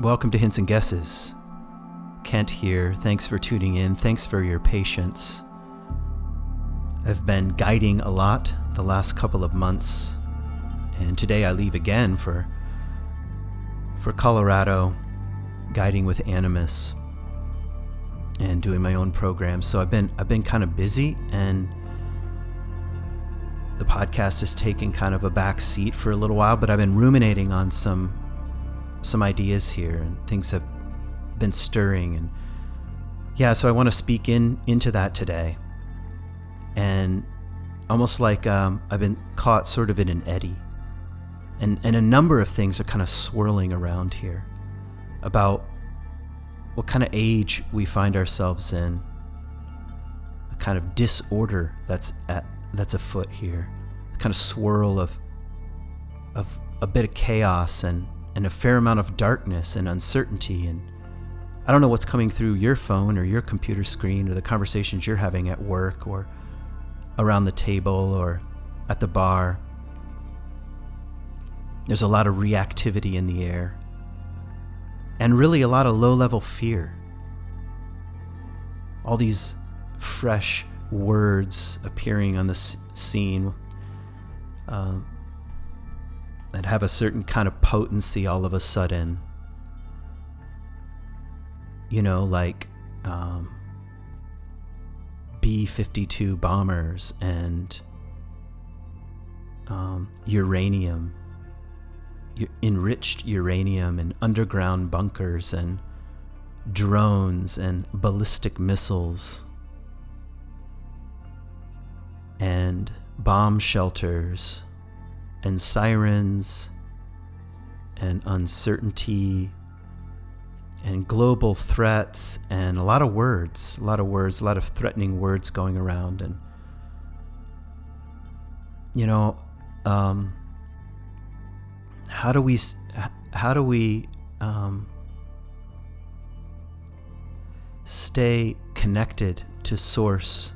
Welcome to Hints and Guesses. Kent here. Thanks for tuning in. Thanks for your patience. I've been guiding a lot the last couple of months, and today I leave again for Colorado, guiding with Animus and doing my own program. So I've been kind of busy, and the podcast has taken kind of a back seat for a little while, but I've been ruminating on some ideas here, and things have been stirring, and so I want to speak into that today. And almost like I've been caught sort of in an eddy, and a number of things are kind of swirling around here about what kind of age we find ourselves in, a kind of disorder that's afoot here, a kind of swirl of a bit of chaos and a fair amount of darkness and uncertainty. And I don't know what's coming through your phone or your computer screen or the conversations you're having at work or around the table or at the bar. There's a lot of reactivity in the air, and really a lot of low-level fear. All these fresh words appearing on the scene that have a certain kind of potency all of a sudden. You know, like B-52 bombers and uranium, enriched uranium, and underground bunkers and drones and ballistic missiles and bomb shelters and sirens and uncertainty and global threats, and a lot of threatening words going around. And how do we stay connected to source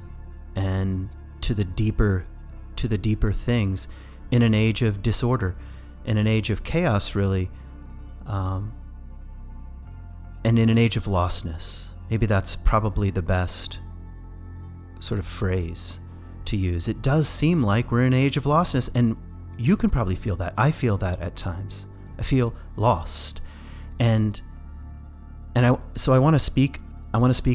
and to the deeper things in an age of disorder, in an age of chaos, really, and in an age of lostness? Maybe that's probably the best sort of phrase to use. It does seem like we're in an age of lostness, and you can probably feel that. I feel that at times. I feel lost, and I want to speak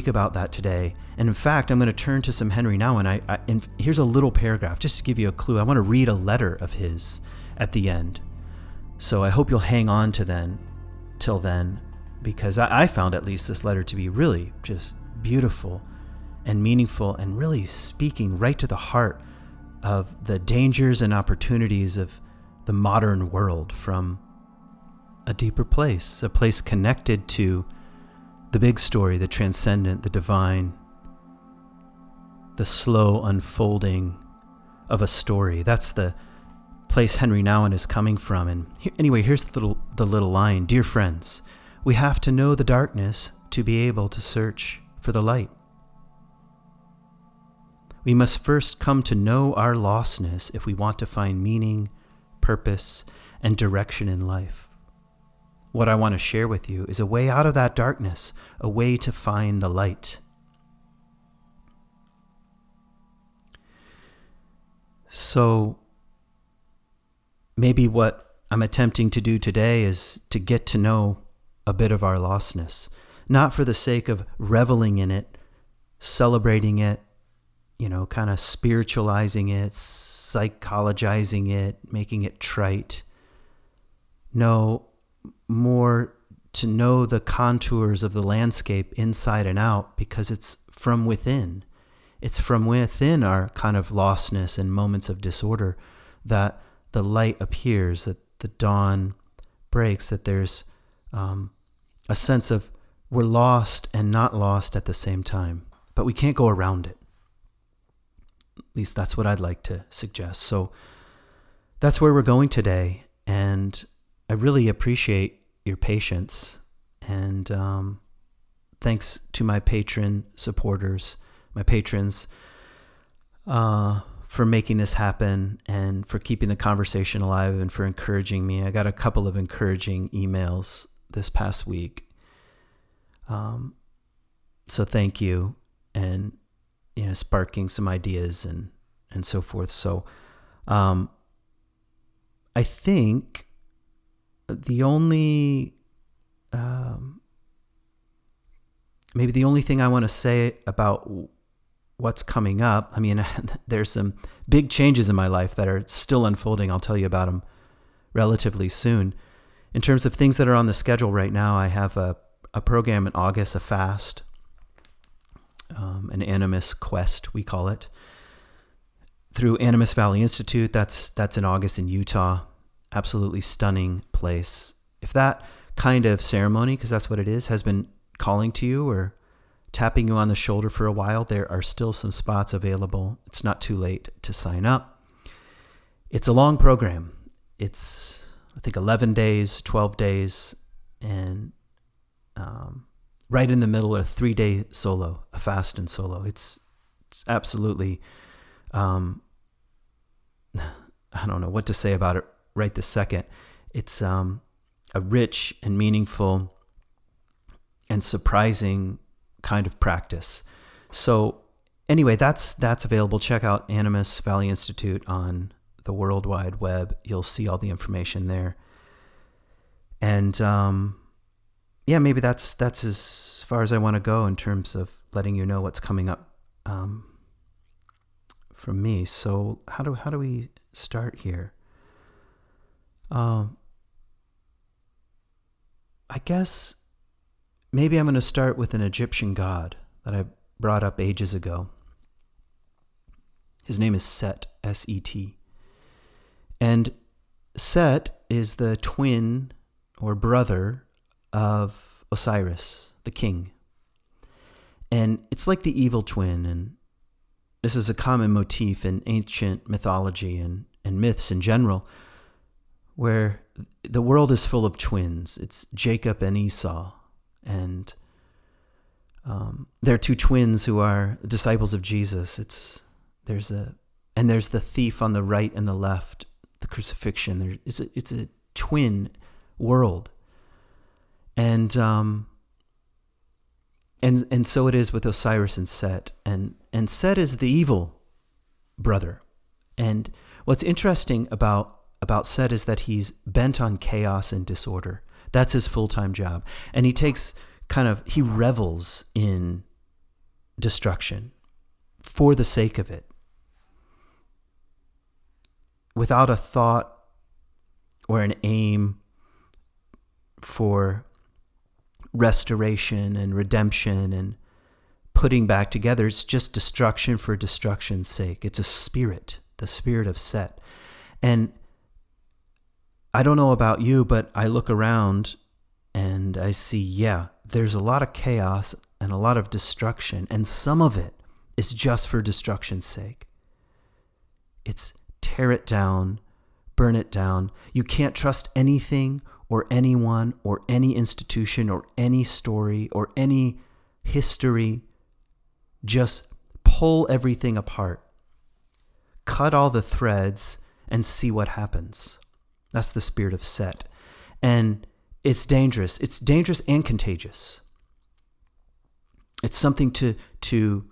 about that today. And in fact, I'm going to turn to some Henri Nouwen. And here's a little paragraph just to give you a clue. I want to read a letter of his at the end. So I hope you'll hang on to till then, because I found at least this letter to be really just beautiful and meaningful, and really speaking right to the heart of the dangers and opportunities of the modern world from a deeper place, a place connected to the big story, the transcendent, the divine, the slow unfolding of a story. That's the place Henri Nouwen is coming from. And here's the little line. Dear friends, we have to know the darkness to be able to search for the light. We must first come to know our lostness if we want to find meaning, purpose, and direction in life. What I want to share with you is a way out of that darkness, a way to find the light. So maybe what I'm attempting to do today is to get to know a bit of our lostness, not for the sake of reveling in it, celebrating it, kind of spiritualizing it, psychologizing it, making it trite. No, more to know the contours of the landscape inside and out, because it's from within. It's from within our kind of lostness and moments of disorder that the light appears, that the dawn breaks, that there's a sense of we're lost and not lost at the same time. But we can't go around it. At least that's what I'd like to suggest. So that's where we're going today. And I really appreciate your patience. And thanks to my patrons, for making this happen and for keeping the conversation alive and for encouraging me. I got a couple of encouraging emails this past week. So thank you, and sparking some ideas and so forth. So I think the only maybe the only thing I want to say about what's coming up, there's some big changes in my life that are still unfolding. I'll tell you about them relatively soon. In terms of things that are on the schedule right now, I have a program in August, a fast, an Animus Quest, we call it, through Animus Valley Institute. That's in August in Utah. Absolutely stunning place. If that kind of ceremony, because that's what it is, has been calling to you or tapping you on the shoulder for a while, there are still some spots available. It's not too late to sign up. It's a long program. It's, I think, 11 days, 12 days, and right in the middle of a 3-day solo, a fast and solo. It's absolutely, I don't know what to say about it right this second. It's a rich and meaningful and surprising kind of practice. So anyway, that's available. Check out Animus Valley Institute on the World Wide Web. You'll see all the information there. And maybe that's as far as I want to go in terms of letting you know what's coming up from me. So how do we start here? I guess maybe I'm going to start with an Egyptian god that I brought up ages ago. His name is Set, S-E-T. And Set is the twin or brother of Osiris, the king. And it's like the evil twin, and this is a common motif in ancient mythology and myths in general, where the world is full of twins. It's Jacob and Esau, and they're two twins who are disciples of Jesus. There's the thief on the right and the left, the crucifixion. It's a twin world, and so it is with Osiris and Set, and Set is the evil brother. And what's interesting about Set is that he's bent on chaos and disorder. That's his full-time job. And he revels in destruction for the sake of it, without a thought or an aim for restoration and redemption and putting back together. It's just destruction for destruction's sake. It's a spirit, the spirit of Set. And I don't know about you, but I look around and I see, there's a lot of chaos and a lot of destruction, and some of it is just for destruction's sake. It's tear it down, burn it down. You can't trust anything or anyone or any institution or any story or any history. Just pull everything apart. Cut all the threads and see what happens. That's the spirit of Set. And it's dangerous. It's dangerous and contagious. It's something to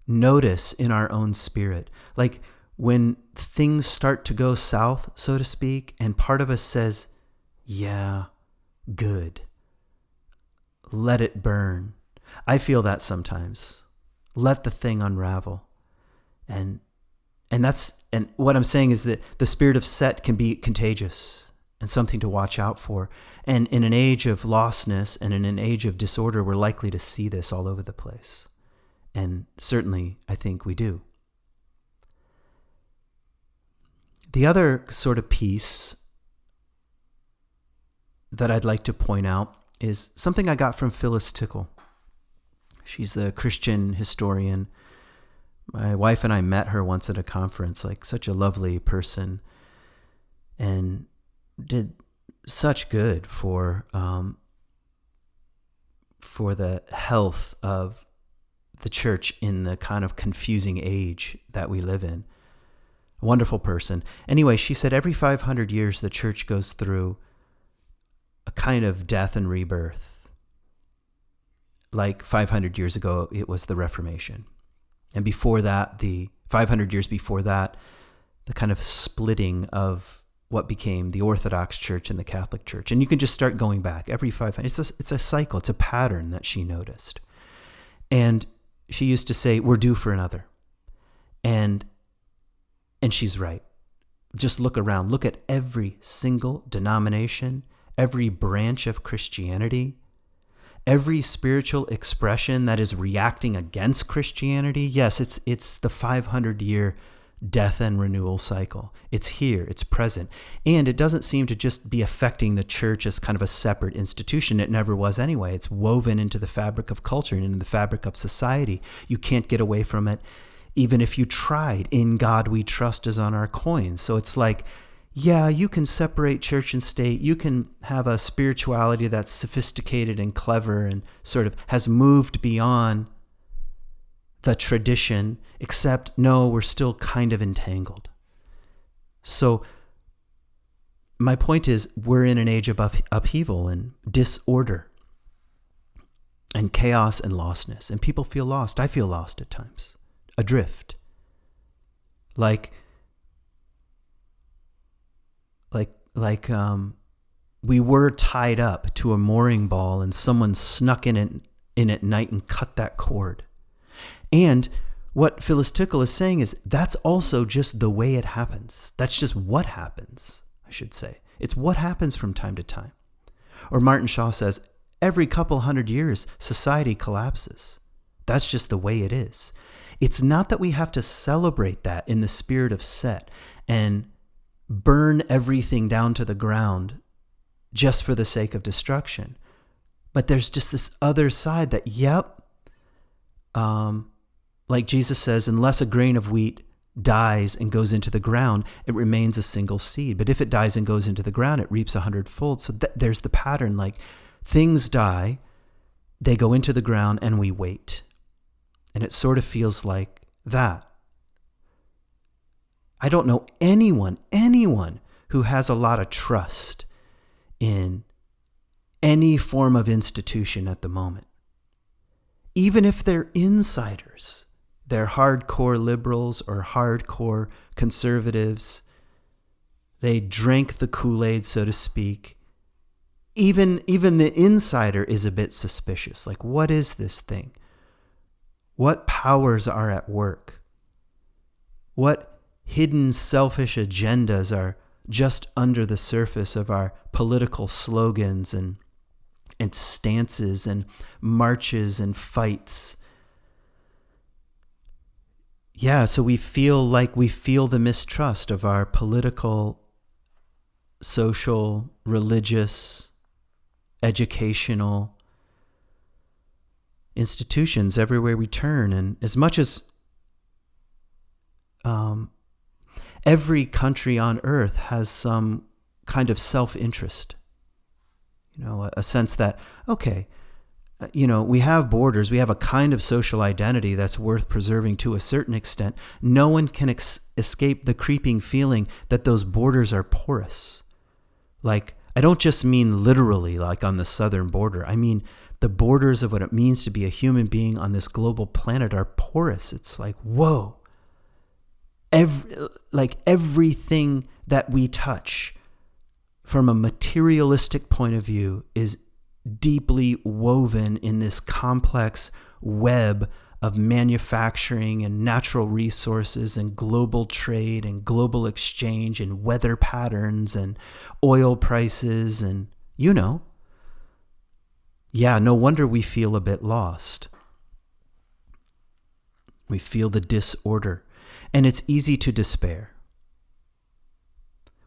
notice in our own spirit. Like when things start to go south, so to speak, and part of us says, yeah, good. Let it burn. I feel that sometimes. Let the thing unravel. And what I'm saying is that the spirit of Set can be contagious and something to watch out for. And in an age of lostness and in an age of disorder, we're likely to see this all over the place. And certainly, I think we do. The other sort of piece that I'd like to point out is something I got from Phyllis Tickle. She's the Christian historian. My wife and I met her once at a conference, like such a lovely person, and did such good for the health of the church in the kind of confusing age that we live in. A wonderful person. Anyway, she said every 500 years the church goes through a kind of death and rebirth. Like 500 years ago, it was the Reformation. And before that, 500 years before that, the kind of splitting of what became the Orthodox Church and the Catholic Church. And you can just start going back every 500. It's a cycle. It's a pattern that she noticed. And she used to say, we're due for another. And she's right. Just look around. Look at every single denomination, every branch of Christianity, every spiritual expression that is reacting against Christianity. Yes, it's the 500-year death and renewal cycle. It's here, it's present. And it doesn't seem to just be affecting the church as kind of a separate institution. It never was anyway. It's woven into the fabric of culture and into the fabric of society. You can't get away from it, even if you tried. In God we trust is on our coins. So it's like, yeah, you can separate church and state. You can have a spirituality that's sophisticated and clever and sort of has moved beyond the tradition, except no, we're still kind of entangled. So my point is, we're in an age of upheaval and disorder and chaos and lostness, and people feel lost. I feel lost at times, adrift, like we were tied up to a mooring ball and someone snuck in at night and cut that cord. And what Phyllis Tickle is saying is that's also just the way it happens. That's just what happens, I should say. It's what happens from time to time. Or Martin Shaw says, every couple hundred years, society collapses. That's just the way it is. It's not that we have to celebrate that in the spirit of Set and burn everything down to the ground just for the sake of destruction. But there's just this other side that, like Jesus says, unless a grain of wheat dies and goes into the ground, it remains a single seed. But if it dies and goes into the ground, it reaps 100-fold. So there's the pattern, like things die, they go into the ground, and we wait. And it sort of feels like that. I don't know anyone who has a lot of trust in any form of institution at the moment. Even if they're insiders, they're hardcore liberals or hardcore conservatives. They drank the Kool-Aid, so to speak. Even the insider is a bit suspicious. Like, what is this thing? What powers are at work? What hidden selfish agendas are just under the surface of our political slogans and stances and marches and fights? Yeah, so we feel the mistrust of our political, social, religious, educational institutions everywhere we turn. And as much as every country on earth has some kind of self-interest, a sense that, okay, we have borders, we have a kind of social identity that's worth preserving to a certain extent. No one can escape the creeping feeling that those borders are porous. Like, I don't just mean literally like on the southern border. I mean, the borders of what it means to be a human being on this global planet are porous. It's like, whoa. Everything that we touch from a materialistic point of view is deeply woven in this complex web of manufacturing and natural resources and global trade and global exchange and weather patterns and oil prices and, yeah, no wonder we feel a bit lost. We feel the disorder, and it's easy to despair.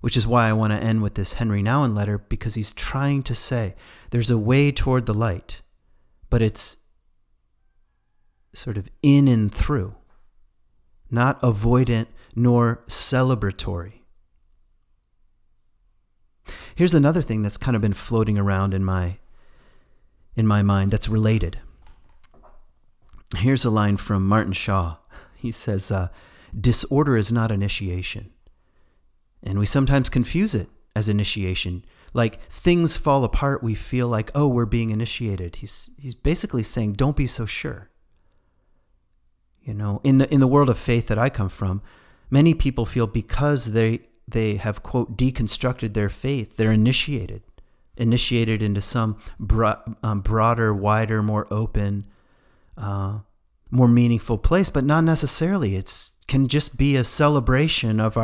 Which is why I want to end with this Henri Nouwen letter, because he's trying to say there's a way toward the light, but it's sort of in and through, not avoidant nor celebratory. Here's another thing that's kind of been floating around in my mind that's related. Here's a line from Martin Shaw. He says, disorder is not initiation. And we sometimes confuse it as initiation. Like things fall apart, we feel like, oh, we're being initiated. He's basically saying, don't be so sure. You know, in the world of faith that I come from, many people feel because they have, quote, deconstructed their faith, they're initiated into some broader, wider, more open, more meaningful place, but not necessarily. It can just be a celebration of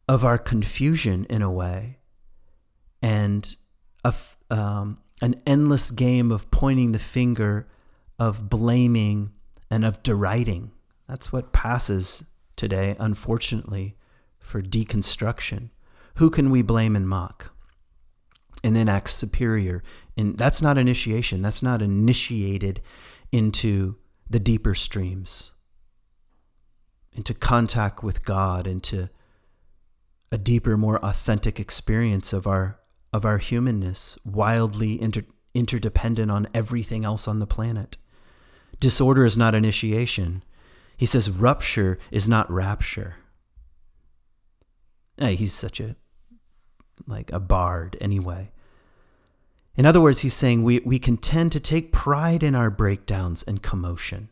our confusion in a way, and an endless game of pointing the finger, of blaming, and of deriding. That's what passes today, unfortunately, for deconstruction. Who can we blame and mock? And then act superior. And that's not initiation. That's not initiated into the deeper streams, into contact with God, into a deeper, more authentic experience of our humanness, wildly interdependent on everything else on the planet. Disorder is not initiation. He says rupture is not rapture. He's such a bard anyway. In other words, he's saying we can tend to take pride in our breakdowns and commotion.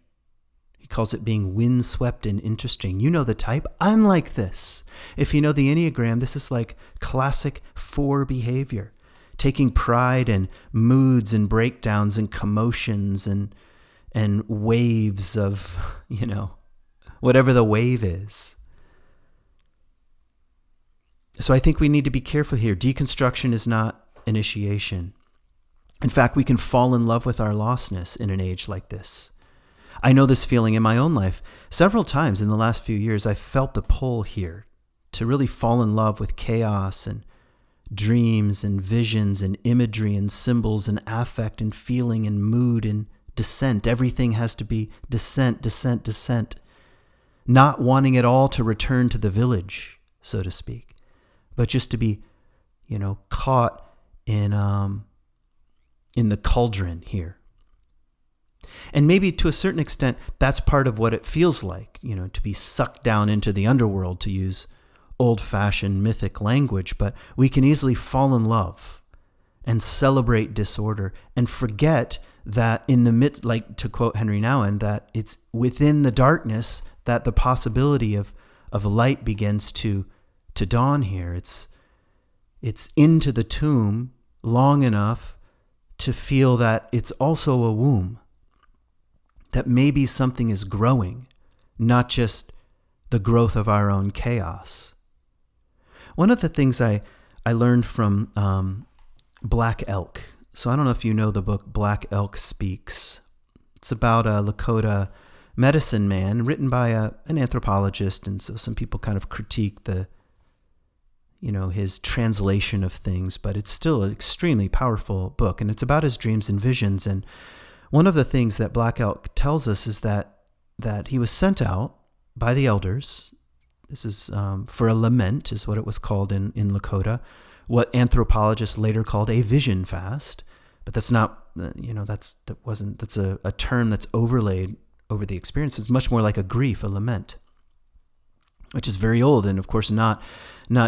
He calls it being windswept and interesting. You know the type. I'm like this. If you know the Enneagram, this is like classic 4 behavior. Taking pride in moods and breakdowns and commotions and waves of, whatever the wave is. So I think we need to be careful here. Deconstruction is not initiation. In fact, we can fall in love with our lostness in an age like this. I know this feeling in my own life. Several times in the last few years, I've felt the pull here to really fall in love with chaos and dreams and visions and imagery and symbols and affect and feeling and mood and descent. Everything has to be descent, descent, descent. Not wanting it all to return to the village, so to speak, but just to be, caught in the cauldron here. And maybe to a certain extent, that's part of what it feels like, to be sucked down into the underworld, to use old-fashioned mythic language. But we can easily fall in love and celebrate disorder and forget that in the midst, like to quote Henri Nouwen, that it's within the darkness that the possibility of light begins to dawn here. It's into the tomb long enough to feel that it's also a womb, that maybe something is growing, not just the growth of our own chaos. One of the things I learned from Black Elk, so I don't know if you know the book Black Elk Speaks. It's about a Lakota medicine man written by an anthropologist, and so some people kind of critique his translation of things, but it's still an extremely powerful book, and it's about his dreams and visions. And one of the things that Black Elk tells us is that he was sent out by the elders. This is for a lament, is what it was called in Lakota, what anthropologists later called a vision fast. But that's not, that's a term that's overlaid over the experience. It's much more like a grief, a lament, which is very old, and of course not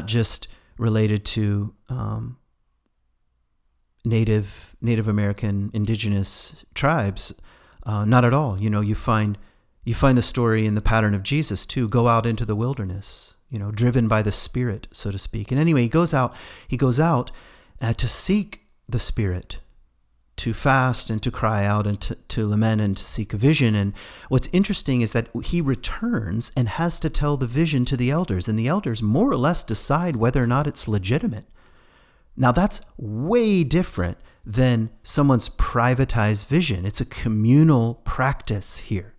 just related to Native American indigenous tribes, not at all. You find the story in the pattern of Jesus too. Go out into the wilderness, driven by the Spirit, so to speak. And anyway, he goes out to seek the Spirit, to fast and to cry out and to lament and to seek a vision. And what's interesting is that he returns and has to tell the vision to the elders, and the elders more or less decide whether or not it's legitimate. Now that's way different than someone's privatized vision. It's a communal practice here.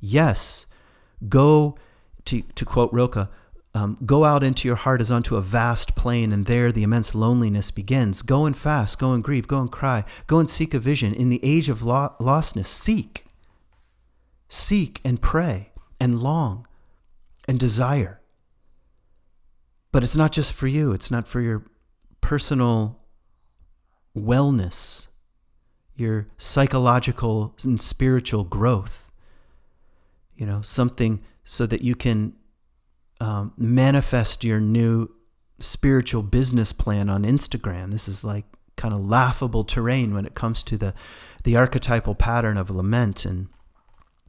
Yes, go, to quote Rilke, go out into your heart as unto a vast plain, and there the immense loneliness begins. Go and fast, go and grieve, go and cry, go and seek a vision. In the age of lostness, seek and pray and long and desire. But it's not just for you. It's not for your personal wellness, your psychological and spiritual growth. Something so that you can manifest your new spiritual business plan on Instagram. This is like kind of laughable terrain when it comes to the archetypal pattern of lament and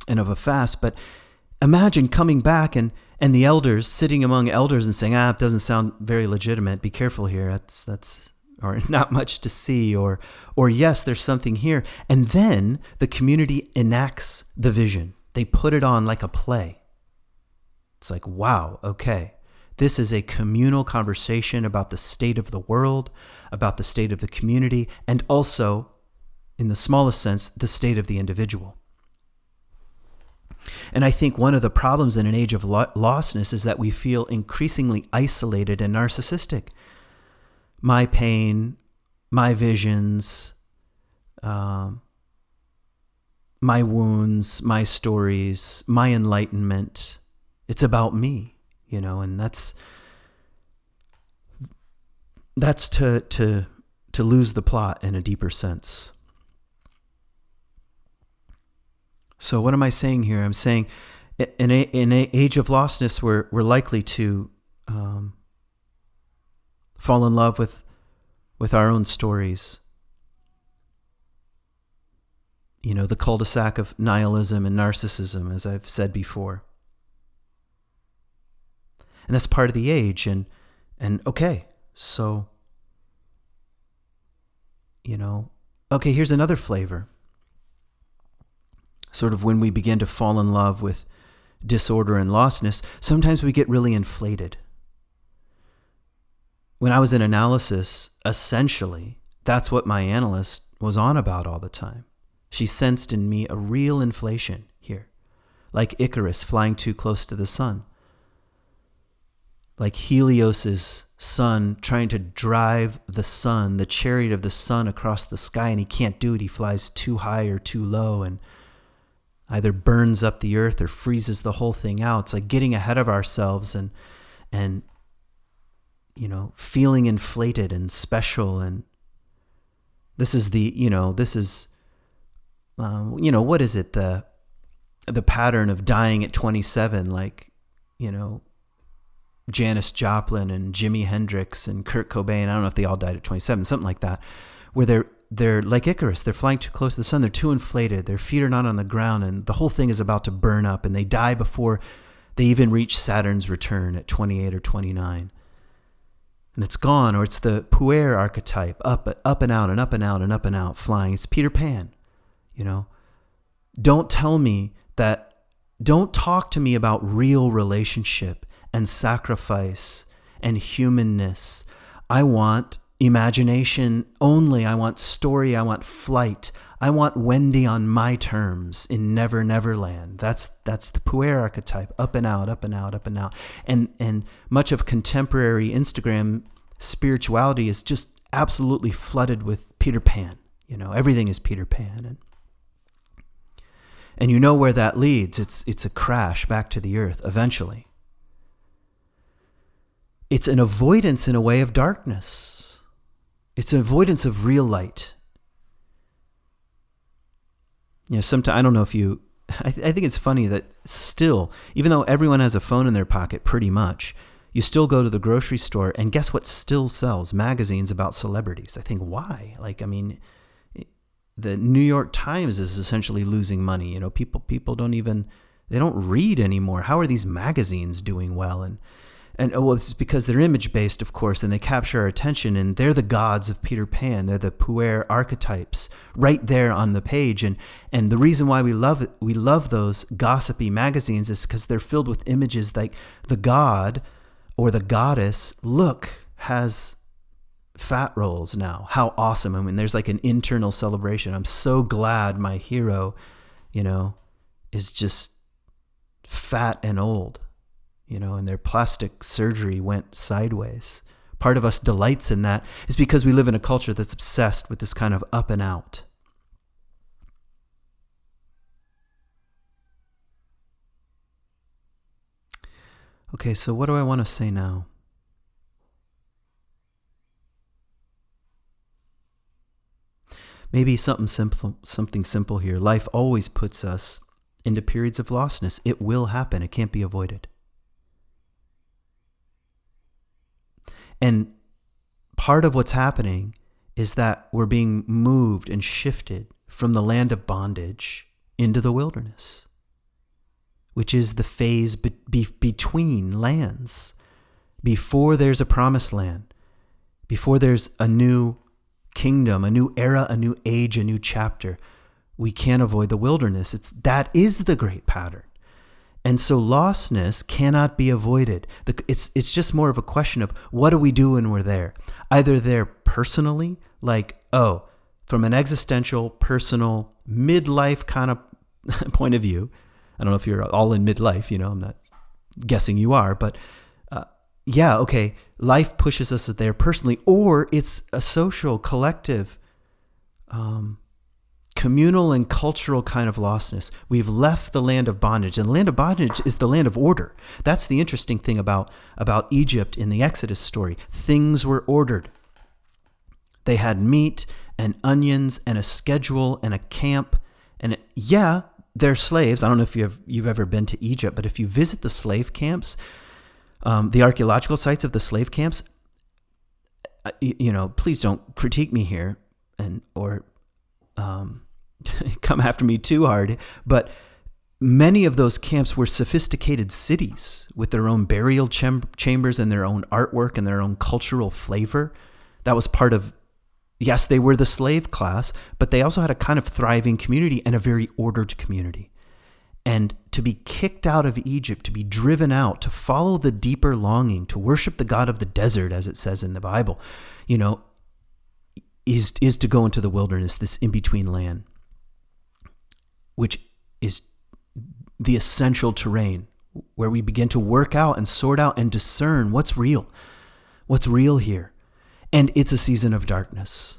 of a fast. But imagine coming back and the elders sitting among elders and saying, it doesn't sound very legitimate. Be careful here. That's or not much to see, or yes, there's something here. And then the community enacts the vision. They put it on like a play. It's like, wow, okay. This is a communal conversation about the state of the world, about the state of the community, and also, in the smallest sense, the state of the individual. And I think one of the problems in an age of lostness is that we feel increasingly isolated and narcissistic. My pain, my visions, my wounds, my stories, my enlightenment. It's about me, and that's to lose the plot in a deeper sense. So what am I saying here? I'm saying in an age of lostness, we're likely to fall in love with our own stories. The cul-de-sac of nihilism and narcissism, as I've said before. And that's part of the age. And okay, so, okay, here's another flavor. Sort of when we begin to fall in love with disorder and lostness, sometimes we get really inflated. When I was in analysis, essentially, that's what my analyst was on about all the time. She sensed in me a real inflation here, like Icarus flying too close to the sun, like Helios's son trying to drive the sun, the chariot of the sun, across the sky, and he can't do it. He flies too high or too low and either burns up the earth or freezes the whole thing out. It's like getting ahead of ourselves and feeling inflated and special. And this is what is it? The pattern of dying at 27, like, Janis Joplin and Jimi Hendrix and Kurt Cobain. I don't know if they all died at 27, something like that, where they're like Icarus. They're flying too close to the sun. They're too inflated. Their feet are not on the ground, and the whole thing is about to burn up, and they die before they even reach Saturn's return at 28 or 29. And it's gone. Or it's the puer archetype, up and out and up and out and up and out, flying. It's Peter Pan, Don't talk to me about real relationship and sacrifice and humanness. I want imagination only. I want story. I want flight. I want Wendy on my terms in Never Never Land. That's the puer archetype, up and out, up and out, up and out. And much of contemporary Instagram spirituality is just absolutely flooded with Peter Pan. Everything is Peter Pan. And where that leads. It's a crash back to the earth eventually. It's an avoidance in a way of darkness. It's an avoidance of real light. Sometimes, I don't know if I think it's funny that still, even though everyone has a phone in their pocket pretty much, you still go to the grocery store and guess what still sells? Magazines about celebrities. I think, why? The New York Times is essentially losing money. People they don't read anymore. How are these magazines doing well? And it's because they're image-based, of course, and they capture our attention, and they're the gods of Peter Pan. They're the puer archetypes right there on the page. And the reason why we love those gossipy magazines is because they're filled with images like the god or the goddess, has fat rolls now. How awesome. I mean, there's like an internal celebration. I'm so glad my hero, is just fat and old. And their plastic surgery went sideways. Part of us delights in that. Is because we live in a culture that's obsessed with this kind of up and out. Okay, so what do I want to say now? Maybe something simple here. Life always puts us into periods of lostness. It will happen. It can't be avoided. And part of what's happening is that we're being moved and shifted from the land of bondage into the wilderness, which is the phase between lands. Before there's a promised land, before there's a new kingdom, a new era, a new age, a new chapter, we can't avoid the wilderness. That is the great pattern. And so lostness cannot be avoided. It's just more of a question of what do we do when we're there? Either there personally, like, from an existential, personal, midlife kind of point of view. I don't know if you're all in midlife, I'm not guessing you are, but life pushes us there personally, or it's a social, collective, communal and cultural kind of lostness. We've left the land of bondage, and the land of bondage is the land of order. That's the interesting thing about Egypt in the Exodus story. Things were ordered. They had meat and onions and a schedule and a camp, and they're slaves. I don't know if you've ever been to Egypt, but if you visit the slave camps, the archaeological sites of the slave camps, please don't critique me here or come after me too hard, but many of those camps were sophisticated cities with their own burial chambers and their own artwork and their own cultural flavor. That was part of, yes, they were the slave class, but they also had a kind of thriving community and a very ordered community. And to be kicked out of Egypt, to be driven out, to follow the deeper longing, to worship the God of the desert, as it says in the Bible, is to go into the wilderness, this in-between land, which is the essential terrain where we begin to work out and sort out and discern what's real here. And it's a season of darkness.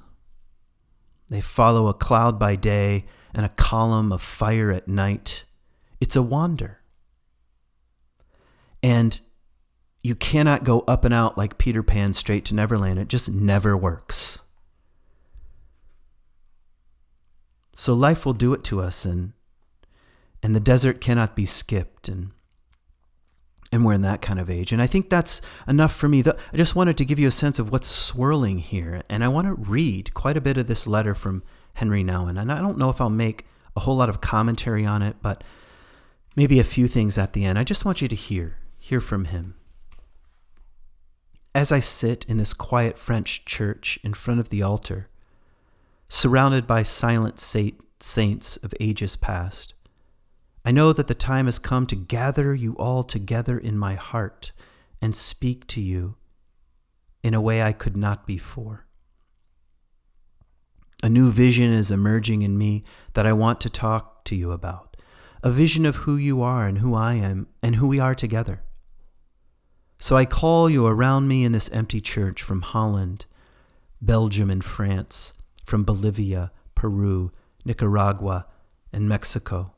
They follow a cloud by day and a column of fire at night. It's a wander. And you cannot go up and out like Peter Pan straight to Neverland. It just never works. So life will do it to us, and the desert cannot be skipped, and we're in that kind of age. And I think that's enough for me. I just wanted to give you a sense of what's swirling here, and I want to read quite a bit of this letter from Henri Nouwen. And I don't know if I'll make a whole lot of commentary on it, but maybe a few things at the end. I just want you to hear from him. As I sit in this quiet French church in front of the altar, surrounded by silent saints of ages past, I know that the time has come to gather you all together in my heart and speak to you in a way I could not before. A new vision is emerging in me that I want to talk to you about, a vision of who you are and who I am and who we are together. So I call you around me in this empty church from Holland, Belgium, and France, from Bolivia, Peru, Nicaragua, and Mexico,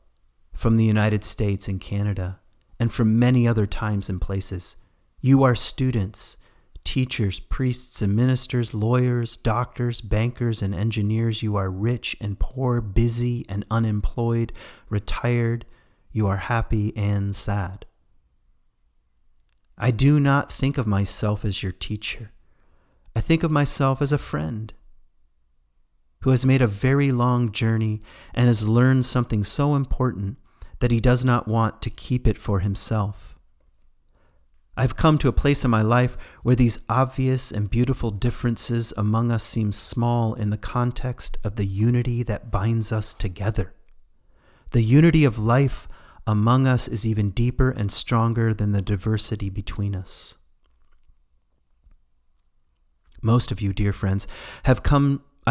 from the United States and Canada, and from many other times and places. You are students, teachers, priests and ministers, lawyers, doctors, bankers and engineers. You are rich and poor, busy and unemployed, retired. You are happy and sad. I do not think of myself as your teacher. I think of myself as a friend who has made a very long journey and has learned something so important that he does not want to keep it for himself. I've come to a place in my life where these obvious and beautiful differences among us seem small in the context of the unity that binds us together. The unity of life among us is even deeper and stronger than the diversity between us. Most of you, dear friends, I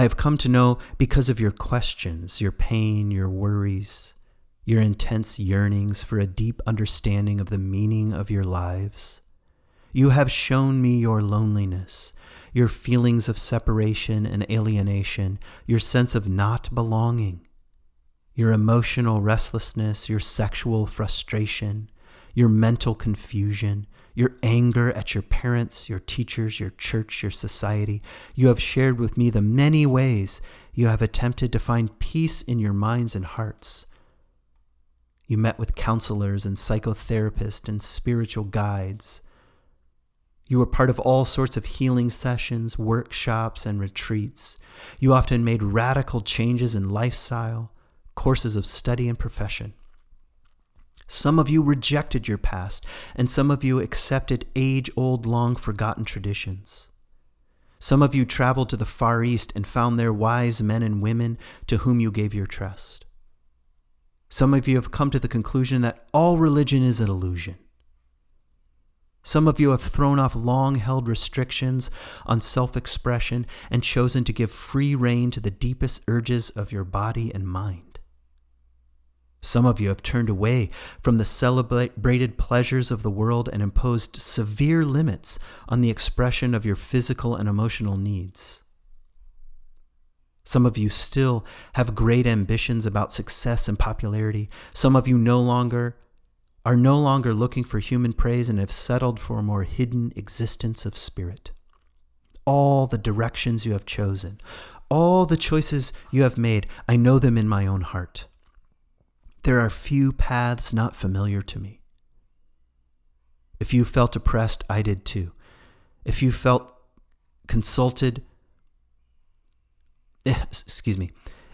have come to know because of your questions, your pain, your worries, your intense yearnings for a deep understanding of the meaning of your lives. You have shown me your loneliness, your feelings of separation and alienation, your sense of not belonging, your emotional restlessness, your sexual frustration, your mental confusion, your anger at your parents, your teachers, your church, your society. You have shared with me the many ways you have attempted to find peace in your minds and hearts. You met with counselors and psychotherapists and spiritual guides. You were part of all sorts of healing sessions, workshops, and retreats. You often made radical changes in lifestyle, courses of study, and profession. Some of you rejected your past, and some of you accepted age-old, long-forgotten traditions. Some of you traveled to the Far East and found there wise men and women to whom you gave your trust. Some of you have come to the conclusion that all religion is an illusion. Some of you have thrown off long-held restrictions on self-expression and chosen to give free rein to the deepest urges of your body and mind. Some of you have turned away from the celebrated pleasures of the world and imposed severe limits on the expression of your physical and emotional needs. Some of you still have great ambitions about success and popularity. Some of you are no longer looking for human praise and have settled for a more hidden existence of spirit. All the directions you have chosen, all the choices you have made, I know them in my own heart. There are few paths not familiar to me. If you felt oppressed, I did too. If you felt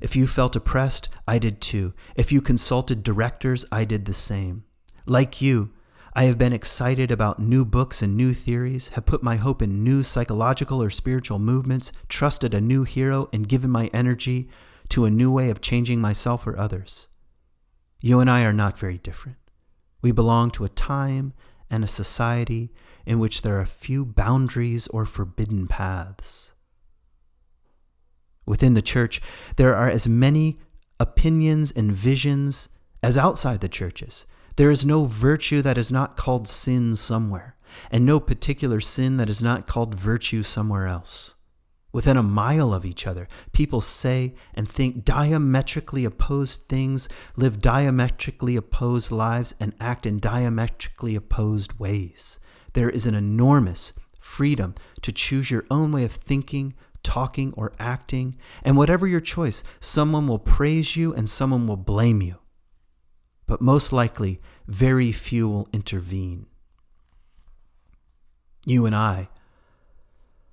If you felt oppressed, I did too. If you consulted directors, I did the same. Like you, I have been excited about new books and new theories, have put my hope in new psychological or spiritual movements, trusted a new hero, and given my energy to a new way of changing myself or others. You and I are not very different. We belong to a time and a society in which there are few boundaries or forbidden paths. Within the church, there are as many opinions and visions as outside the churches. There is no virtue that is not called sin somewhere, and no particular sin that is not called virtue somewhere else. Within a mile of each other, people say and think diametrically opposed things, live diametrically opposed lives, and act in diametrically opposed ways. There is an enormous freedom to choose your own way of thinking, talking, or acting, and whatever your choice, someone will praise you and someone will blame you. But most likely, very few will intervene. You and I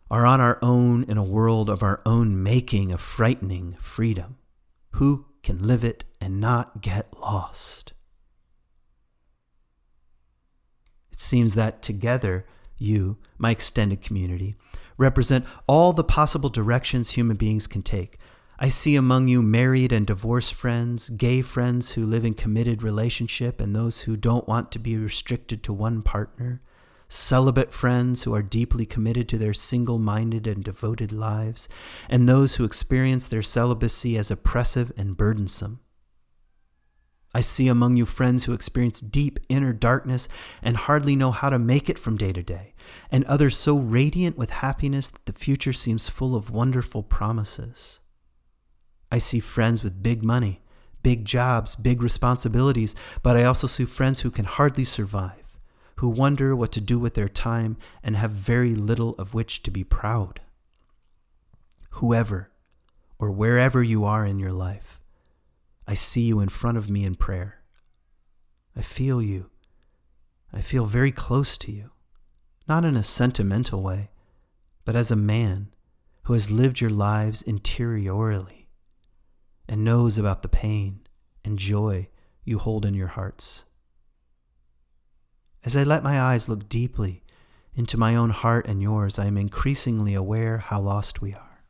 are on our own in a world of our own making of frightening freedom. Who can live it and not get lost? It seems that together, you, my extended community, represent all the possible directions human beings can take. I see among you married and divorced friends, gay friends who live in committed relationship and those who don't want to be restricted to one partner, celibate friends who are deeply committed to their single-minded and devoted lives, and those who experience their celibacy as oppressive and burdensome. I see among you friends who experience deep inner darkness and hardly know how to make it from day to day, and others so radiant with happiness that the future seems full of wonderful promises. I see friends with big money, big jobs, big responsibilities, but I also see friends who can hardly survive, who wonder what to do with their time and have very little of which to be proud. Whoever or wherever you are in your life, I see you in front of me in prayer. I feel you. I feel very close to you, not in a sentimental way, but as a man who has lived your lives interiorly and knows about the pain and joy you hold in your hearts. As I let my eyes look deeply into my own heart and yours, I am increasingly aware how lost we are.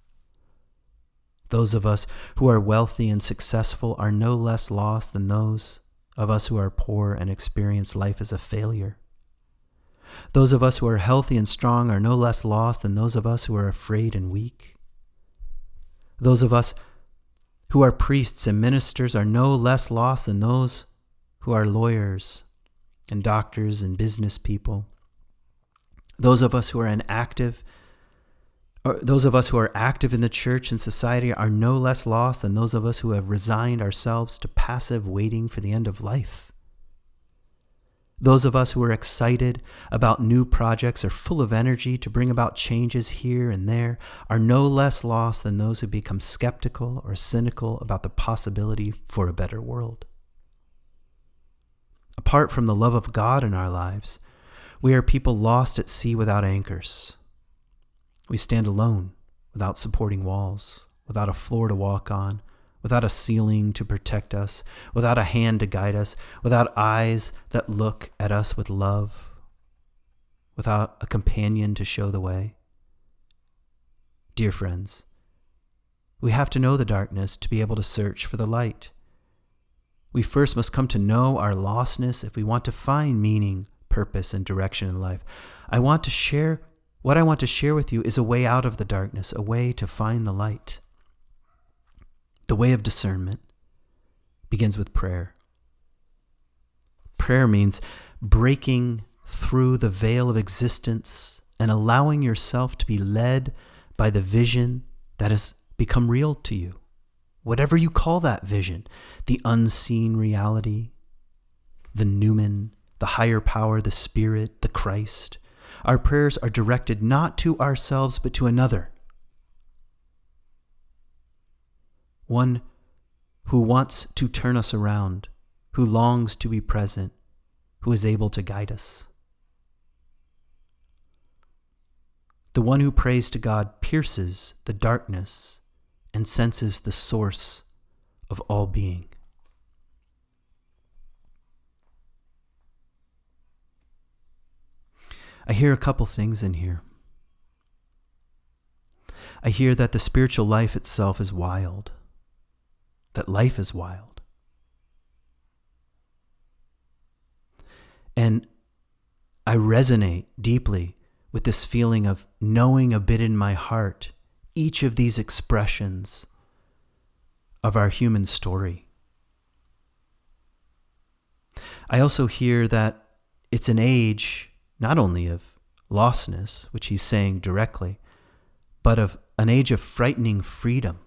Those of us who are wealthy and successful are no less lost than those of us who are poor and experience life as a failure. Those of us who are healthy and strong are no less lost than those of us who are afraid and weak. Those of us who are priests and ministers are no less lost than those who are lawyers and doctors and business people. Those of us who are active in the church and society are no less lost than those of us who have resigned ourselves to passive waiting for the end of life. Those of us who are excited about new projects or full of energy to bring about changes here and there are no less lost than those who become skeptical or cynical about the possibility for a better world. Apart from the love of God in our lives, We are people lost at sea without anchors. We stand alone, without supporting walls, without a floor to walk on, without a ceiling to protect us, without a hand to guide us, without eyes that look at us with love, without a companion to show the way. Dear friends, we have to know the darkness to be able to search for the light. We first must come to know our lostness if we want to find meaning, purpose, and direction in life. What I want to share with you is a way out of the darkness, a way to find the light. The way of discernment begins with prayer. Prayer means breaking through the veil of existence and allowing yourself to be led by the vision that has become real to you. Whatever you call that vision, the unseen reality, the Nouwen, the higher power, the Spirit, the Christ. Our prayers are directed not to ourselves, but to another. One who wants to turn us around, who longs to be present, who is able to guide us. The one who prays to God pierces the darkness and senses the source of all being. I hear a couple things in here. I hear that the spiritual life itself is wild, that life is wild. And I resonate deeply with this feeling of knowing a bit in my heart each of these expressions of our human story. I also hear that it's an age not only of lostness, which he's saying directly, but of an age of frightening freedom.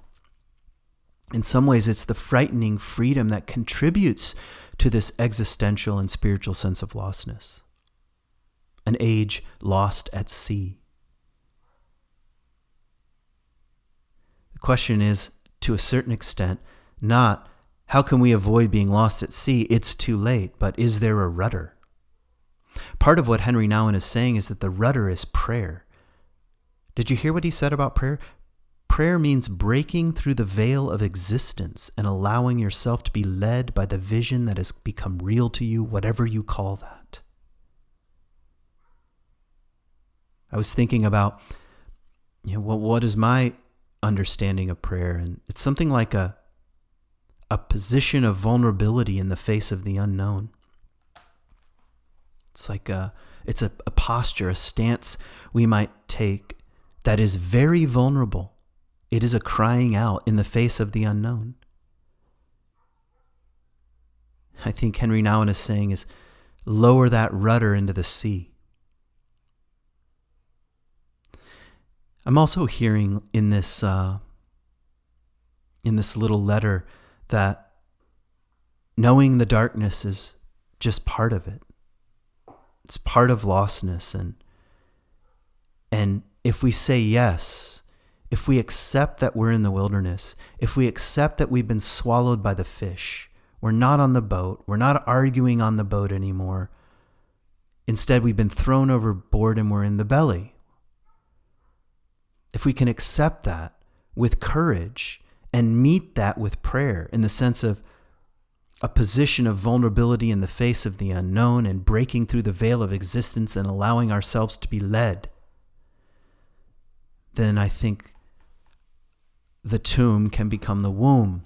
In some ways, it's the frightening freedom that contributes to this existential and spiritual sense of lostness. An age lost at sea. The question is, to a certain extent, not how can we avoid being lost at sea? It's too late, but is there a rudder? Part of what Henri Nouwen is saying is that the rudder is prayer. Did you hear what he said about prayer? Prayer means breaking through the veil of existence and allowing yourself to be led by the vision that has become real to you, whatever you call that. I was thinking about, what is my understanding of prayer? And it's something like a position of vulnerability in the face of the unknown. It's like it's a posture, a stance we might take that is very vulnerable. It is a crying out in the face of the unknown. I think Henri Nouwen is saying is lower that rudder into the sea. I'm also hearing in this little letter that knowing the darkness is just part of it. It's part of lostness, and if we say yes, if we accept that we're in the wilderness, if we accept that we've been swallowed by the fish, we're not on the boat, we're not arguing on the boat anymore. Instead, we've been thrown overboard and we're in the belly. If we can accept that with courage and meet that with prayer in the sense of a position of vulnerability in the face of the unknown and breaking through the veil of existence and allowing ourselves to be led, then I think the tomb can become the womb,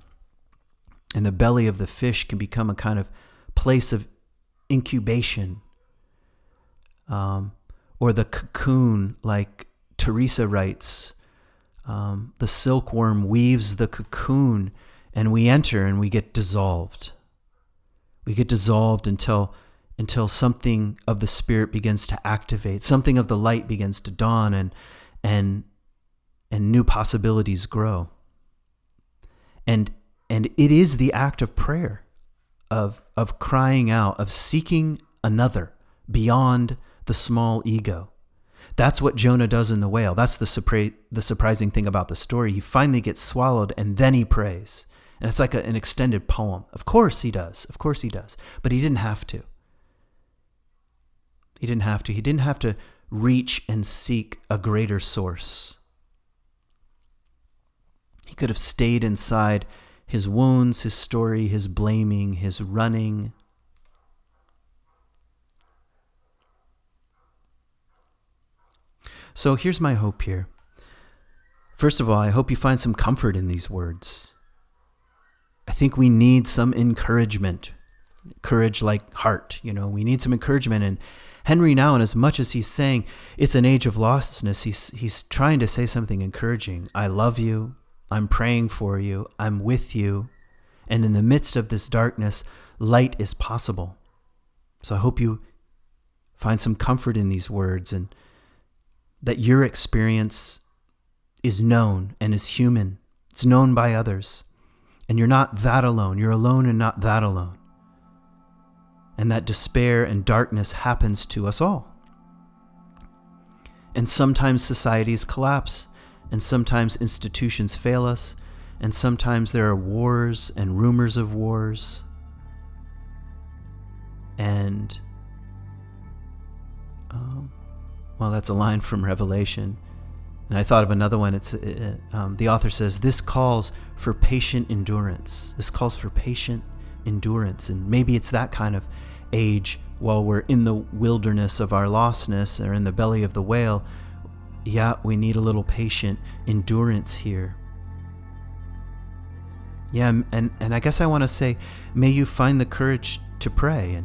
and the belly of the fish can become a kind of place of incubation, or the cocoon, like Teresa writes, the silkworm weaves the cocoon, and we enter and we get dissolved. We get dissolved until something of the spirit begins to activate, something of the light begins to dawn, and new possibilities grow. And it is the act of prayer, of crying out, of seeking another beyond the small ego. That's what Jonah does in the whale. That's the surprising thing about the story. He finally gets swallowed and then he prays. And it's like an extended poem. Of course he does. Of course he does. But he didn't have to. He didn't have to. He didn't have to reach and seek a greater source. He could have stayed inside his wounds, his story, his blaming, his running. So here's my hope here. First of all, I hope you find some comfort in these words. I think we need some encouragement. Courage like heart, we need some encouragement. And Henri Nouwen, as much as he's saying it's an age of lostness, he's trying to say something encouraging. I love you. I'm praying for you. I'm with you. And in the midst of this darkness, light is possible. So I hope you find some comfort in these words, and that your experience is known and is human. It's known by others. And you're not that alone. You're alone and not that alone. And that despair and darkness happens to us all. And sometimes societies collapse, and sometimes institutions fail us, and sometimes there are wars and rumors of wars. And, that's a line from Revelation. And I thought of another one. It's the author says, this calls for patient endurance. This calls for patient endurance. And maybe it's that kind of age while we're in the wilderness of our lostness or in the belly of the whale. Yeah, we need a little patient endurance here. Yeah, and I guess I want to say, may you find the courage to pray.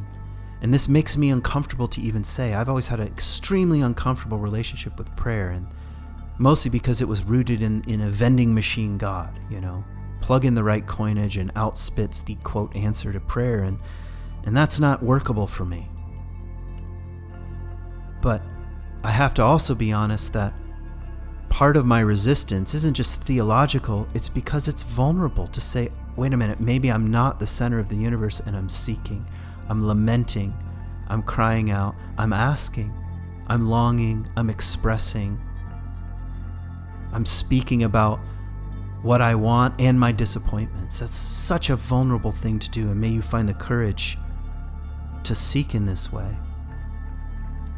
And this makes me uncomfortable to even say. I've always had an extremely uncomfortable relationship with prayer, and mostly because it was rooted in a vending machine God, plug in the right coinage and out spits the quote answer to prayer. And that's not workable for me. But I have to also be honest that part of my resistance isn't just theological, it's because it's vulnerable to say, wait a minute, maybe I'm not the center of the universe and I'm seeking, I'm lamenting, I'm crying out, I'm asking, I'm longing, I'm expressing, I'm speaking about what I want and my disappointments. That's such a vulnerable thing to do, and may you find the courage to seek in this way.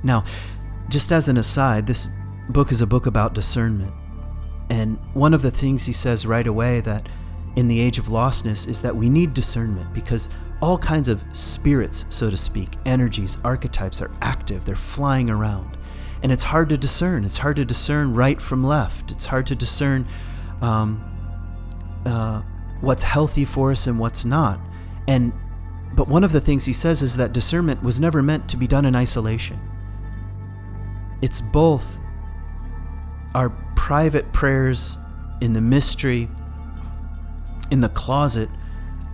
Now, just as an aside, this book is a book about discernment. And one of the things he says right away that in the age of lostness is that we need discernment, because all kinds of spirits, so to speak, energies, archetypes are active. They're flying around. And it's hard to discern. It's hard to discern right from left. It's hard to discern what's healthy for us and what's not. But one of the things he says is that discernment was never meant to be done in isolation. It's both our private prayers in the mystery, in the closet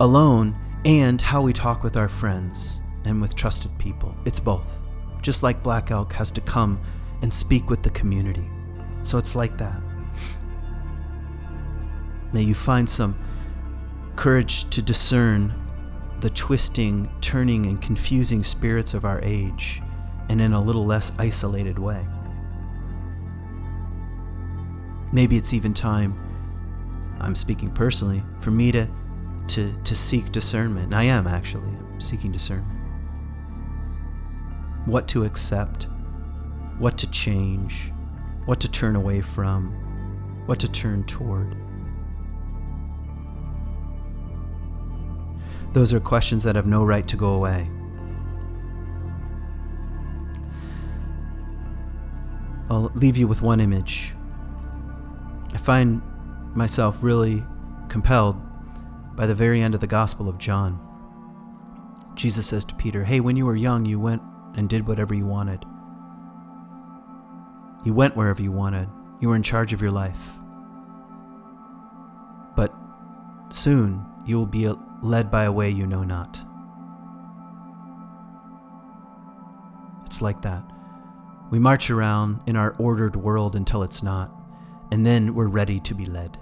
alone, and how we talk with our friends and with trusted people. It's both. Just like Black Elk has to come and speak with the community. So it's like that. May you find some courage to discern the twisting, turning, and confusing spirits of our age, and in a little less isolated way. Maybe it's even time, I'm speaking personally, for me to seek discernment. And I am actually. I'm seeking discernment. What to accept, what to change, what to turn away from, what to turn toward. Those are questions that have no right to go away. I'll leave you with one image. I find myself really compelled by the very end of the Gospel of John. Jesus says to Peter, hey, when you were young, you went and did whatever you wanted. You went wherever you wanted. You were in charge of your life. But soon you will be led by a way you know not. It's like that. We march around in our ordered world until it's not, and then we're ready to be led.